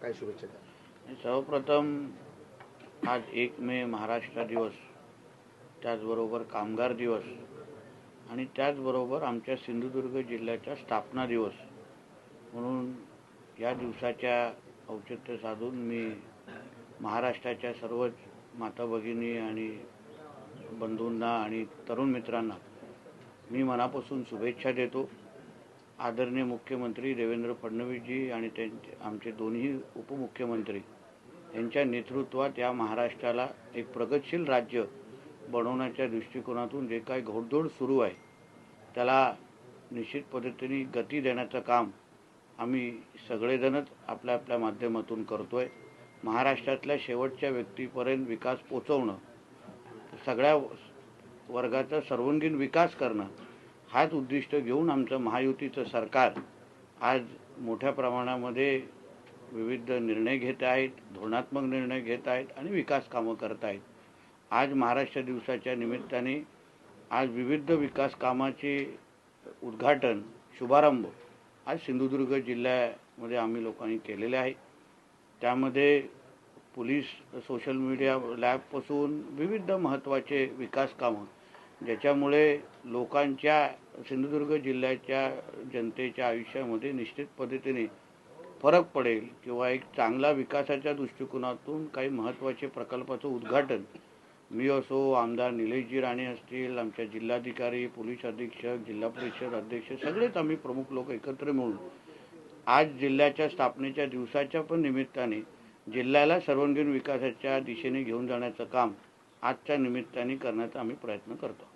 काय शुभेच्छा द्या? सर्वप्रथम आज 1 मे महाराष्ट्र दिवस, त्याचबरोबर कामगार दिवस आणि त्याचबरोबर आमच्या सिंधुदुर्ग जिल्ह्याचा स्थापना दिवस म्हणून या दिवसाच्या औचित्य साधून मी महाराष्ट्राच्या सर्वच माता भगिनी आणि बंधूंना आणि तरुण मित्रांना मी मनापासून शुभेच्छा देतो. आदरणीय मुख्यमंत्री देवेंद्र फडणवीसजी आणि त्यांचे आमचे दोन्ही उपमुख्यमंत्री यांच्या नेतृत्वात या महाराष्ट्राला एक प्रगतशील राज्य बनवण्याच्या दृष्टिकोनातून जे काही घोडदौड सुरू आहे त्याला निश्चित पद्धतीने गती देण्याचं काम आम्ही सगळेजणच आपल्या आपल्या माध्यमातून करतोय. महाराष्ट्रातल्या शेवटच्या व्यक्तीपर्यंत विकास पोचवणं, सगळ्या वर्गाचा सर्वांगीण विकास करणं हाच उद्दिष्ट घेऊन आमचं महायुतीचं सरकार आज मोठ्या प्रमाणामध्ये विविध निर्णय घेत आहेत, धोरणात्मक निर्णय घेत आहेत आणि विकास कामं करत आहेत. आज महाराष्ट्र दिवसाच्या निमित्ताने आज विविध विकास कामाचे उद्घाटन, शुभारंभ आज सिंधुदुर्ग जिल्ह्यामध्ये आम्ही लोकांनी केलेले आहे. त्यामध्ये पोलीस सोशल मीडिया लॅबपासून विविध महत्त्वाचे विकास कामं ज्याच्यामुळे लोकांच्या सिंधुदुर्ग जिल्ह्याच्या जनतेच्या आयुष्यामध्ये निश्चित पद्धतीने फरक पडेल किंवा एक चांगला विकासाच्या दृष्टिकोनातून काही महत्त्वाचे प्रकल्पाचं उद्घाटन मी असो, आमदार निलेशजी राणे असतील, आमच्या जिल्हाधिकारी, पोलीस अधीक्षक, जिल्हा परिषद अध्यक्ष सगळेच आम्ही प्रमुख लोक एकत्र मिळून आज जिल्ह्याच्या स्थापनेच्या दिवसाच्या पण निमित्ताने जिल्ह्याला सर्वांगीण विकासाच्या दिशेने घेऊन जाण्याचं काम आजच्या निमित्ताने करण्याचा आम्ही प्रयत्न करतो.